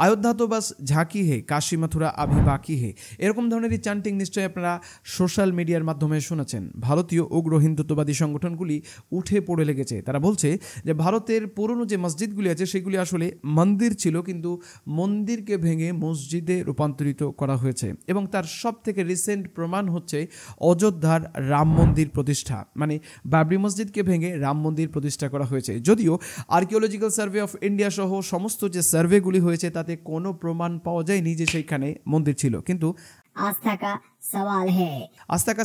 अयोध्या तो बस झाँकी है, काशी मथुरा अभी बाकी है, এরকম ধরনেরই চান্টিং নিশ্চয়ই আপনারা সোশ্যাল মিডিয়ার মাধ্যমে শুনেছেন। ভারতীয় উগ্র হিন্দুত্ববাদী সংগঠনগুলি উঠে পড়ে লেগেছে। তারা বলছে যে ভারতের পুরনো যে মসজিদগুলি আছে সেগুলি আসলে মন্দির ছিল, কিন্তু মন্দিরকে ভেঙে মসজিদে রূপান্তরিত করা হয়েছে। এবং তার সব থেকে রিসেন্ট প্রমাণ হচ্ছে অযোধ্যার রাম মন্দির প্রতিষ্ঠা, মানে বাবরি মসজিদকে ভেঙে রাম মন্দির প্রতিষ্ঠা করা হয়েছে। যদিও আর্কিওলজিক্যাল সার্ভে অফ ইন্ডিয়া সহ সমস্ত যে সার্ভেগুলি হয়েছে তাতে কোনো প্রমাণ পাওয়া যায়নি যে সেইখানে মন্দির ছিল, কিন্তু आस्था का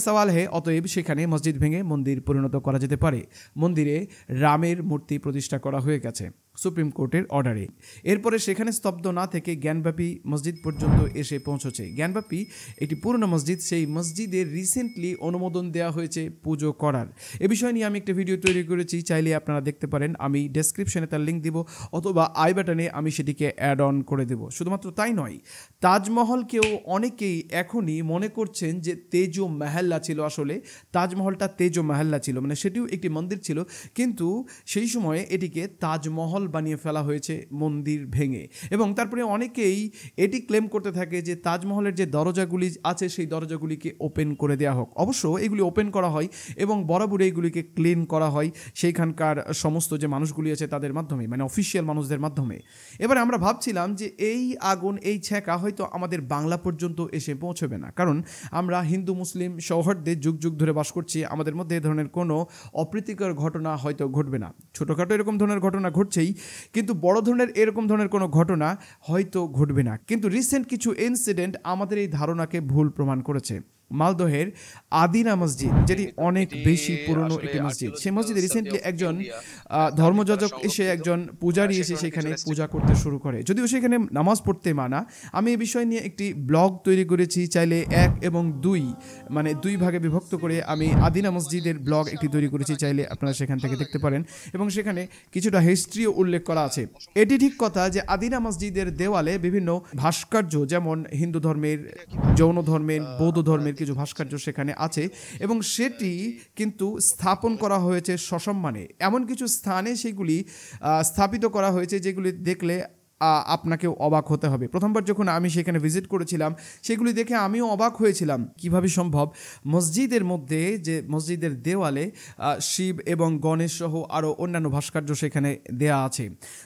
सवाल है, অতএব সেখানে মসজিদ ভেঙে মন্দির পরিণত করা যেতে পারে। মন্দিরে রামের মূর্তি প্রতিষ্ঠা করা হয়ে গেছে সুপ্রিম কোর্টের অর্ডারে। এরপরে সেখানে স্তব্ধ না থেকে জ্ঞানব্যাপী মসজিদ পর্যন্ত এসে পৌঁছেছে। জ্ঞানব্যাপী একটি পুরনো মসজিদ, সেই মসজিদে রিসেন্টলি অনুমোদন দেওয়া হয়েছে পুজো করার। এ বিষয় নিয়ে আমি একটা ভিডিও তৈরি করেছি, চাইলে আপনারা দেখতে পারেন। আমি ডেসক্রিপশনে তার লিঙ্ক দিব অথবা আই বাটনে আমি সেটিকে অ্যাড অন করে দেব। শুধুমাত্র তাই নয়, তাজমহলকেও অনেকেই এখনই মনে করছেন যে তেজো মহল্লা ছিল, আসলে তাজমহলটা তেজো মহল্লা ছিল, মানে সেটিও একটি মন্দির ছিল, কিন্তু সেই সময়ে এটিকে তাজমহল বানিয়ে ফেলা হয়েছে মন্দির ভেঙে। এবং তারপরে অনেকেই এটি ক্লেম করতে থাকে যে তাজমহলের যে দরজাগুলি আছে সেই দরজাগুলিকে ওপেন করে দেওয়া হোক। অবশ্য এগুলি ওপেন করা হয় এবং বরাবর এইগুলিকে ক্লিন করা হয় সেইখানকার সমস্ত যে মানুষগুলি আছে তাদের মাধ্যমে, মানে অফিসিয়াল মানুষদের মাধ্যমে। এবারে আমরা ভাবছিলাম যে এই আগুন, এই ছ্যাঁকা হয়তো আমাদের বাংলা পর্যন্ত এসে পৌঁছবে না, কারণ আমরা হিন্দু মুসলিম সৌহার্দ্যে যুগ যুগ ধরে বাস করছি। আমাদের মধ্যে এ ধরনের কোনো অপ্রীতিকর ঘটনা হয়তো ঘটবে না। ছোটোখাটো এরকম ধরনের ঘটনা ঘটছেই, কিন্তু বড় ধরনের এরকম ধরনের কোনো ঘটনা হয়তো ঘটবে না। কিন্তু রিসেন্ট কিছু ইনসিডেন্ট আমাদের এই ধারণাকে ভুল প্রমাণ করেছে। মালদহের আদিনা মসজিদ, যেটি অনেক বেশি পুরনো একটি মসজিদ, সেই মসজিদে রিসেন্টলি একজন ধর্মযাজক এসে, একজন পূজারী এসে সেখানে পূজা করতে শুরু করে। যদিও সেখানে নামাজ পড়তে মানা। আমি এই বিষয় নিয়ে একটি ব্লগ তৈরি করেছি, চাইলে 1 এবং 2 মানে 2 ভাগে বিভক্ত করে আমি আদিনা মসজিদের ব্লগ একটি তৈরি করেছি, চাইলে আপনারা সেখান থেকে দেখতে পারেন। এবং সেখানে কিছুটা হিস্ট্রিও উল্লেখ করা আছে। এটি ঠিক কথা যে আদিনা মসজিদের দেওয়ালে বিভিন্ন ভাস্কর্য, যেমন হিন্দু ধর্মের, জৈন ধর্মের, বৌদ্ধ ধর্মের কিছু ভাস্কর্য সেখানে আছে, এবং সেটি কিন্তু স্থাপন করা হয়েছে সসম্মানে। এমন কিছু স্থানে সেগুলি স্থাপিত করা হয়েছে যেগুলি দেখলে আপনাকেও অবাক হতে হবে। প্রথমবার যখন আমি সেখানে ভিজিট করেছিলাম সেগুলি দেখে আমিও অবাক হয়েছিলাম, কিভাবে সম্ভব মসজিদের মধ্যে, যে মসজিদের দেওয়ালে শিব এবং গণেশ সহ আরও অন্যান্য ভাস্কর্য সেখানে দেয়া আছে।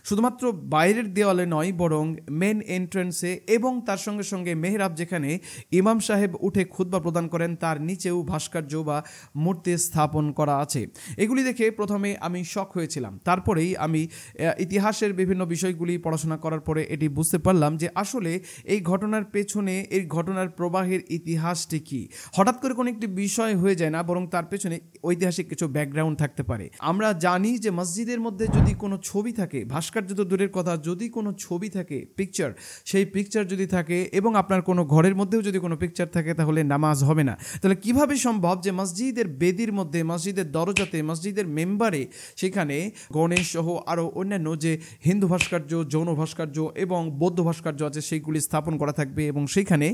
শুধুমাত্র বাইরের দেওয়ালে নয়, বরং মেন এন্ট্রান্সে এবং তার সঙ্গে সঙ্গে মেহরাব, যেখানে ইমাম সাহেব উঠে খুতবা প্রদান করেন, তার নিচেও ভাস্কর্য বা মূর্তি স্থাপন করা আছে। এগুলি দেখে প্রথমে আমি শক হয়েছিলাম, তারপরেই আমি ইতিহাসের বিভিন্ন বিষয়গুলি পড়াশোনা করার পরে এটি বুঝতে পারলাম যে আসলে এই ঘটনার পেছনে, এই ঘটনার প্রবাহের ইতিহাসটি কি। হঠাৎ করে কোনো একটি বিষয় হয়ে যায় না, বরং তার পেছনে ঐতিহাসিক কিছু ব্যাকগ্রাউন্ড থাকতে পারে। আমরা জানি যে মসজিদের মধ্যে যদি কোনো ছবি থাকে, ভাস্কর্য তো দূরের কথা, যদি কোনো ছবি থাকে, পিকচার, সেই পিকচার যদি থাকে এবং আপনার কোনো ঘরের মধ্যেও যদি কোনো পিকচার থাকে, তাহলে নামাজ হবে না। তাহলে কিভাবে সম্ভব যে মসজিদের বেদির মধ্যে, মসজিদের দরজাতে, মসজিদের মেম্বারে সেখানে গণেশ সহ আরও অন্যান্য যে হিন্দু ভাস্কর্য, জৈন ভাস্কর্য এবং বৌদ্ধ ভাস্কর্য আছে সেইগুলি স্থাপন করা থাকবে এবং সেইখানে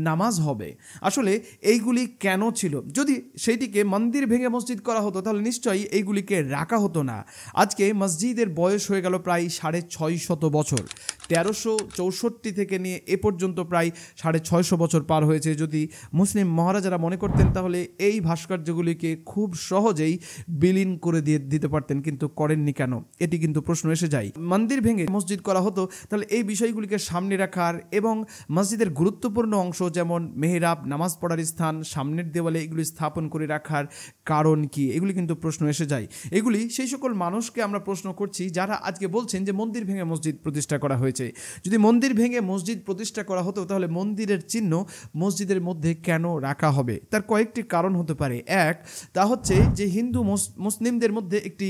নামাজ হবে? আসলে এইগুলি কেন ছিল? যদি সেইটিকে মন্দির ভেঙে মসজিদ করা হতো তাহলে নিশ্চয়ই এইগুলিকে রাখা হতো না। আজকে মসজিদের বয়স হয়ে গেল প্রায় 650 বছর। 1364 থেকে নিয়ে এ পর্যন্ত প্রায় 650 বছর পার হয়েছে। যদি মুসলিম মহারাজারা মনে করতেন তাহলে এই ভাস্কর্যগুলিকে খুব সহজেই বিলীন করে দিতে পারতেন, কিন্তু করেননি কেন? এটি কিন্তু প্রশ্ন এসে যায়। মন্দির ভেঙে মসজিদ করা হতো, তাহলে এই বিষয়গুলিকে সামনে রাখার এবং মসজিদের গুরুত্বপূর্ণ অংশ যেমন মেহরাব, নামাজ পড়ার স্থান, সামনের দেওয়ালে এগুলি স্থাপন করে রাখার কারণ কি? এগুলি কিন্তু প্রশ্ন এসে যায়। এগুলি সেই সকল মানুষকে আমরা প্রশ্ন করছি যারা আজকে বলছেন যে মন্দির ভেঙে মসজিদ প্রতিষ্ঠা করা হয়েছে। যদি মন্দির ভেঙে মসজিদ প্রতিষ্ঠা করা হতো তাহলে মন্দিরের চিহ্ন মসজিদের মধ্যে কেন রাখা হবে? তার কয়েকটি কারণ হতে পারে। এক, তা হচ্ছে যে হিন্দু মুসলিমদের মধ্যে একটি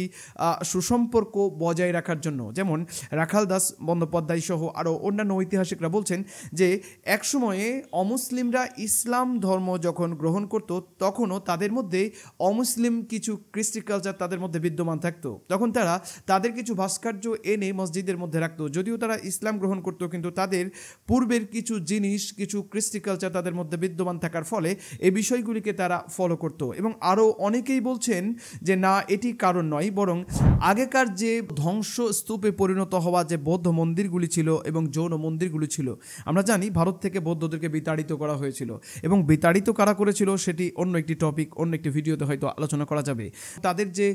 সুসম্পর্ক বজায় রাখার জন্য। যেমন রাখাল দাস বন্দ্যোপাধ্যায় সহ আরও অন্যান্য ঐতিহাসিকরা বলছেন যে একসময়ে অমুসলিমরা ইসলাম ধর্ম যখন গ্রহণ করত তখনও তাদের মধ্যে অমুসলিম কিছু কৃষ্টি কালচার তাদের মধ্যে বিদ্যমান থাকতো। তখন তারা তাদের কিছু ভাস্কর্য এনে মসজিদের মধ্যে রাখতো। যদিও তারা ইসলাম গ্রহণ করতো, কিন্তু তাদের পূর্বের কিছু জিনিস, কিছু কৃষ্টি কালচার তাদের মধ্যে বিদ্যমান থাকার ফলে এই বিষয়গুলিকে তারা ফলো করতো। এবং আরও অনেকেই বলছেন যে না, এটি কারণ নয়, বরং আগেকার যে ধ্বংস স্তূপে পরিণত হওয়া যে বৌদ্ধ মন্দির মন্দিরগুলি ছিল এবং জৈন মন্দিরগুলি ছিল, আমরা জানি ভারত থেকে বৌদ্ধদেরকে বিতাড়িত করা হয়েছিল, এবং বিতাড়িত কারা করেছিল সেটি অন্য একটি টপিক, অন্য একটি ভিডিওতে হয়তো আলোচনা করা যাবে। তাদের যে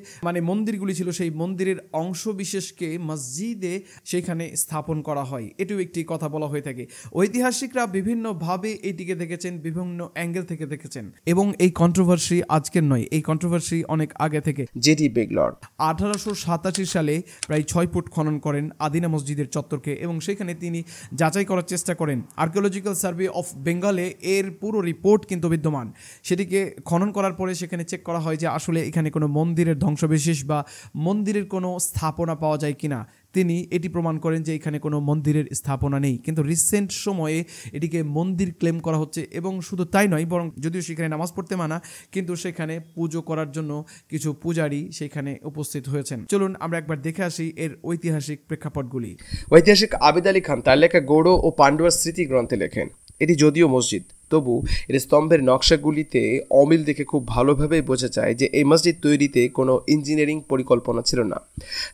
মন্দিরগুলি ছিল সেই মন্দিরের অংশ বিশেষকে মসজিদে সেখানে স্থাপন করা হয়, এটিও একটি কথা বলা হয়ে থাকে। ঐতিহাসিকরা বিভিন্নভাবে এটিকে দেখেছেন, বিভিন্ন অ্যাঙ্গেল থেকে দেখেছেন, এবং এই কন্ট্রোভার্সি আজকের নয়, এই কন্ট্রোভার্সি অনেক আগে থেকে। জেডি বেগলর 1887 সালে প্রায় 6 ফুট খনন করেন আদিনা মসজিদের চত্বরকে, এবং সেখানে তিনি যাচাই করার চেষ্টা করেন। আর্কিওলজিক্যাল সার্ভে অফ বেঙ্গলে এর পুরো রিপোর্ট কিন্তু বিদ্যমান। সেটিকে খনন করার পরে সেখানে চেক করা হয় যে আসলে এখানে কোনো মন্দিরের ধ্বংসবিশেষ বা মন্দিরের কোনো স্থাপনা পাওয়া যায় কিনা। তিনি এটি প্রমাণ করেন যে এখানে কোনো মন্দিরের স্থাপনা নেই, কিন্তু রিসেন্ট সময়ে এটিকে মন্দির ক্লেম করা হচ্ছে। এবং শুধু তাই নয়, বরং যদিও সেখানে নামাজ পড়তে মানা, কিন্তু সেখানে পুজো করার জন্য কিছু পূজারী সেখানে উপস্থিত হয়েছেন। চলুন আমরা একবার দেখে আসি এর ঐতিহাসিক প্রেক্ষাপটগুলি। ঐতিহাসিক আবিদ আলী খান তার লেখা গৌড় ও পাণ্ডুয়ার স্মৃতি গ্রন্থে লেখেন, এটি যদিও মসজিদ, তবু এর স্তম্ভের নকশাগুলিতে অমিল দেখে খুব ভালোভাবেই বোঝা যায় যে এই মসজিদ তৈরিতে কোনো ইঞ্জিনিয়ারিং পরিকল্পনা ছিল না।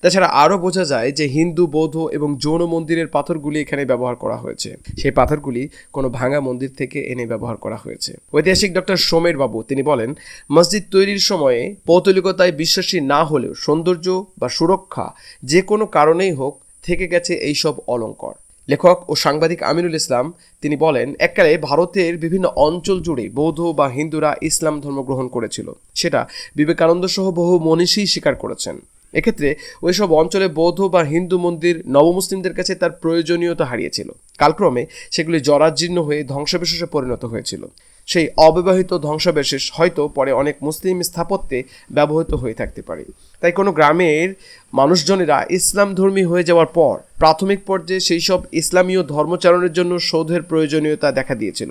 তাছাড়া আরও বোঝা যায় যে হিন্দু, বৌদ্ধ এবং জৈন মন্দিরের পাথরগুলি এখানে ব্যবহার করা হয়েছে। সেই পাথরগুলি কোনো ভাঙা মন্দির থেকে এনে ব্যবহার করা হয়েছে। ঐতিহাসিক ডক্টর সোমের বাবু তিনি বলেন, মসজিদ তৈরির সময়ে পৌত্তলিকতায় বিশ্বাসী না হলেও সৌন্দর্য বা সুরক্ষা যে কোনো কারণেই হোক থেকে গেছে এইসব অলঙ্কার। লেখক ও সাংবাদিক আমিনুল ইসলাম তিনি বলেন, এককালে ভারতের বিভিন্ন অঞ্চল জুড়ে বৌদ্ধ বা হিন্দুরা ইসলাম ধর্ম গ্রহণ করেছিল, সেটা বিবেকানন্দ সহ বহু মনীষী স্বীকার করেছেন। এক্ষেত্রে ওইসব অঞ্চলে বৌদ্ধ বা হিন্দু মন্দির নবমুসলিমদের কাছে তার প্রয়োজনীয়তা হারিয়েছিল। কালক্রমে সেগুলি জরাজীর্ণ হয়ে ধ্বংসাবশেষে পরিণত হয়েছিল। সেই অব্যবহৃত ধ্বংসাবশেষ হয়তো পরে অনেক মুসলিম স্থাপত্যে ব্যবহৃত হয়ে থাকতে পারে। তাই কোনো গ্রামের মানুষজনেরা ইসলাম ধর্মী হয়ে যাওয়ার পর প্রাথমিক পর্যায়ে সেই সব ইসলামীয় ধর্মচারণের জন্য সৌধের প্রয়োজনীয়তা দেখা দিয়েছিল।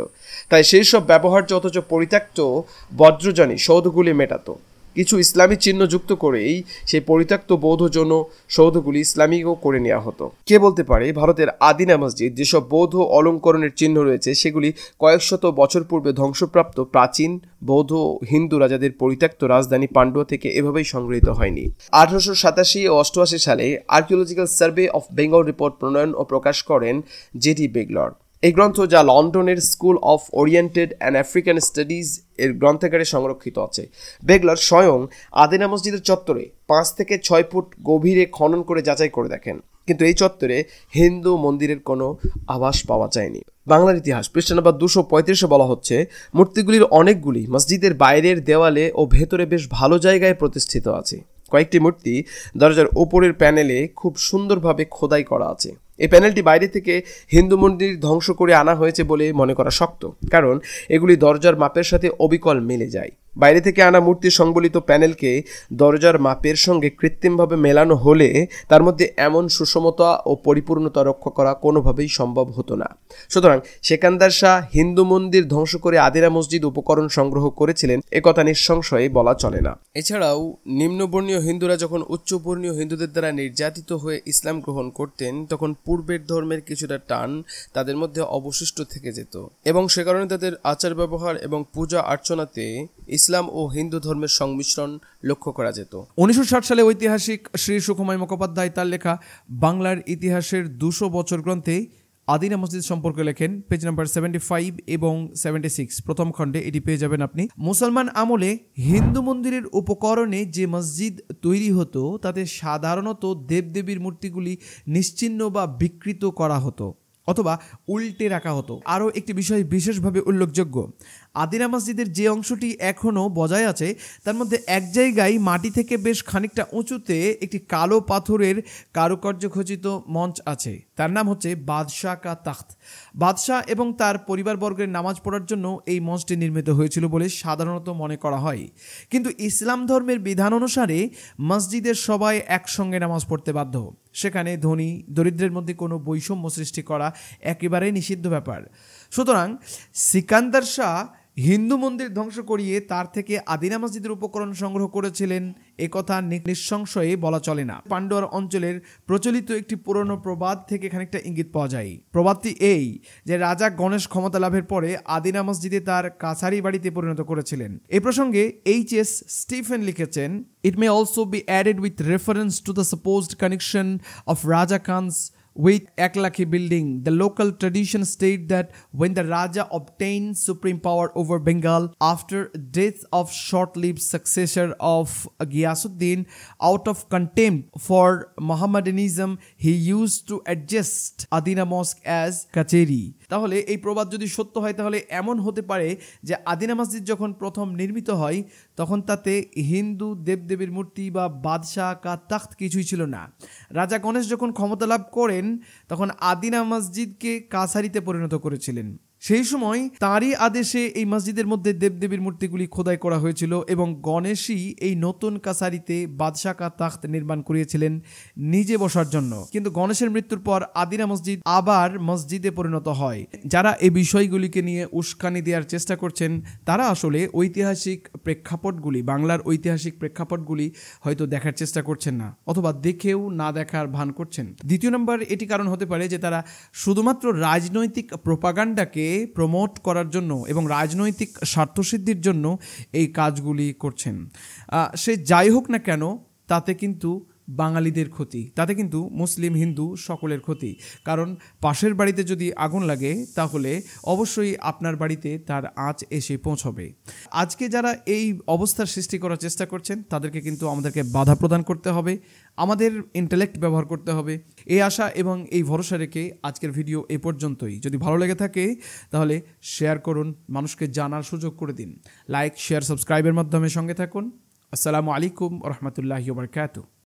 তাই সেই সব ব্যবহার্য অথচ পরিত্যক্ত বজ্রযানী সৌধগুলি মেটাতো। কিছু ইসলামী চিহ্ন যুক্ত করেই সেই পরিত্যক্ত বৌদ্ধ জন্য সৌধগুলি ইসলামীও করে নেওয়া হতো। কে বলতে পারে ভারতের আদিনা মসজিদ যেসব বৌদ্ধ অলঙ্করণের চিহ্ন রয়েছে সেগুলি কয়েক শত বছর পূর্বে ধ্বংসপ্রাপ্ত প্রাচীন বৌদ্ধ হিন্দু রাজাদের পরিত্যক্ত রাজধানী পান্ডুয়া থেকে এভাবেই সংগৃহীত হয়নি। 1887 ও 88 সালে archaeological survey of Bengal report প্রণয়ন ও প্রকাশ করেন জেডি বেগলর। এই গ্রন্থ, যা লন্ডনের school of oriented and African studies এর গ্রন্থাগারে সংরক্ষিত আছে। বেগলর স্বয়ং আদিনা মসজিদের চত্বরে 5 থেকে 6 ফুট গভীরে খনন করে যাচাই করে দেখেন, কিন্তু এই চত্বরে হিন্দু মন্দিরের কোনো আভাস পাওয়া যায়নি। বাংলার ইতিহাস পৃষ্ঠা নম্বর 235 বলা হচ্ছে, মূর্তিগুলির অনেকগুলি মসজিদের বাইরের দেওয়ালে ও ভেতরে বেশ ভালো জায়গায় প্রতিষ্ঠিত আছে। কয়েকটি মূর্তি দরজার ওপরের প্যানেলে খুব সুন্দরভাবে খোদাই করা আছে। এই প্যানেলটি বাইরে থেকে হিন্দু মন্দির ধ্বংস করে আনা হয়েছে বলে মনে করা শক্ত, কারণ এগুলি দরজার মাপের সাথে অবিকল মিলে যায়। বাইরে থেকে আনা মূর্তি সংবলিত প্যানেলকে দরজার মাপের সঙ্গে কৃত্রিমভাবে মেলানো হলে তার মধ্যে এমন সুষমতা ও পরিপূর্ণতা রক্ষা করা কোনোভাবেই সম্ভব হতো না। সুতরাং সেকান্দার শাহ হিন্দু মন্দির ধ্বংস করে আদিনা মসজিদ উপকরণ সংগ্রহ করেছিলেন, একথা নিঃসংশয়ে বলা চলে না। এছাড়াও নিম্নবর্ণীয় হিন্দুরা যখন উচ্চবর্ণীয় হিন্দুদের দ্বারা নির্যাতিত হয়ে ইসলাম গ্রহণ করতেন, তখন পূর্বের ধর্মের কিছুটা টান তাদের মধ্যে অবশিষ্ট থেকে যেত, এবং সে কারণে তাদের আচার ব্যবহার এবং পূজা অর্চনাতে ইসলাম ও হিন্দু ধর্মের সংমিশ্রণ লক্ষ্য করা যেত। 1960 সালে ঐতিহাসিক শ্রী সুকুমার মুখোপাধ্যায় তার লেখা বাংলার ইতিহাসের 200 বছর গ্রন্থে আদিনা মসজিদ সম্পর্কে লেখেন। পেজ নাম্বার 75 এবং 76 প্রথম খণ্ডে এটি পেয়ে যাবেন আপনি। মুসলমান আমলে হিন্দু মন্দিরের উপকরণে যে মসজিদ তৈরি হতো তাতে সাধারণত দেবদেবীর মূর্তিগুলি নিশ্চিহ্ন বা বিকৃত করা হতো অথবা উল্টে রাখা হতো। আরও একটি বিষয় বিশেষভাবে উল্লেখযোগ্য, আদিনা মসজিদের যে অংশটি এখনও বজায় আছে তার মধ্যে এক জায়গায় মাটি থেকে বেশ খানিকটা উঁচুতে একটি কালো পাথরের কারুকার্য খচিত মঞ্চ আছে, তার নাম হচ্ছে বাদশাহ কা তখ্ত। বাদশাহ এবং তার পরিবারবর্গের নামাজ পড়ার জন্য এই মঞ্চটি নির্মিত হয়েছিল বলে সাধারণত মনে করা হয়, কিন্তু ইসলাম ধর্মের বিধান অনুসারে মসজিদের সবাই একসঙ্গে নামাজ পড়তে বাধ্য। সেখানে ধনী দরিদ্রের মধ্যে কোনো বৈষম্য সৃষ্টি করা একেবারেই নিষিদ্ধ ব্যাপার। সুতরাং সিকান্দার শাহ হিন্দু মন্দির ধ্বংস করিয়ে তার থেকে আদিনা মসজিদের উপকরণ সংগ্রহ করেছিলেন একথা নিঃসংশয়ে বলা চলে না। পান্ডুয়ার অঞ্চলের প্রচলিত একটি পুরনো প্রবাদ থেকে খানিকটা ইঙ্গিত পাওয়া যায়। প্রবাদটি এই যে রাজা গণেশ ক্ষমতা লাভের পরে আদিনা মসজিদে তার কাছারি বাড়িতে পরিণত করেছিলেন। এই প্রসঙ্গে এইচ.এস. স্টিফেন লিখেছেন, It may also be added with reference to the supposed connection of Raja Khan's with Eklaki building. The local tradition state that when the Raja obtained supreme power over Bengal after death of short-lived successor of Ghiyasuddin, out of contempt for Mohammedanism, he used to adjust Adina Mosque as Kacheri. তাহলে এই প্রবাদ যদি সত্য হয় তাহলে এমন হতে পারে যে আদিনা মসজিদ যখন প্রথম নির্মিত হয় তখন তাতে হিন্দু দেবদেবীর মূর্তি বা বাদশাহ কা তখ্ত কিছুই ছিল না। রাজা গণেশ যখন ক্ষমতা লাভ করেন তখন আদিনা মসজিদকে কাছারিতে পরিণত করেছিলেন। সেই সময় তারই আদেশে এই মসজিদের মধ্যে দেবদেবীর মূর্তিগুলি খোদাই করা হয়েছিল এবং গণেশই এই নতুন কাছারিতে বাদশাহ কা তখ্ত নির্মাণ করিয়েছিলেন নিজে বসার জন্য। কিন্তু গণেশের মৃত্যুর পর আদিনা মসজিদ আবার মসজিদে পরিণত হয়। যারা এই বিষয়গুলিকে নিয়ে উস্কানি দেওয়ার চেষ্টা করছেন তারা আসলে ঐতিহাসিক প্রেক্ষাপটগুলি, বাংলার ঐতিহাসিক প্রেক্ষাপটগুলি হয়তো দেখার চেষ্টা করছেন না, অথবা দেখেও না দেখার ভান করছেন। দ্বিতীয় নম্বর এটি কারণ হতে পারে যে তারা শুধুমাত্র রাজনৈতিক প্রোপাগান্ডাকে প্রমোট করার জন্য এবং রাজনৈতিক স্বার্থসিদ্ধির জন্য এই কাজগুলি করছেন। সে যাই হোক না কেন তাতে কিন্তু বাঙালিদের ক্ষতি, তাতে কিন্তু মুসলিম হিন্দু সকলের ক্ষতি। কারণ পাশের বাড়িতে যদি আগুন লাগে তাহলে অবশ্যই আপনার বাড়িতে তার আঁচ এসে পৌঁছবে। আজকে যারা এই অবস্থার সৃষ্টি করার চেষ্টা করছেন তাদেরকে কিন্তু আমাদেরকে বাধা প্রদান করতে হবে, আমাদের ইন্টেলেক্ট ব্যবহার করতে হবে। এই আশা এবং এই ভরসা রেখে আজকের ভিডিও এ পর্যন্তই। যদি ভালো লেগে থাকে তাহলে শেয়ার করুন, মানুষকে জানার সুযোগ করে দিন। লাইক, শেয়ার, সাবস্ক্রাইবের মাধ্যমে সঙ্গে থাকুন। আসসালামু আলাইকুম ওয়া রাহমাতুল্লাহি ওয়া বারাকাতুহু।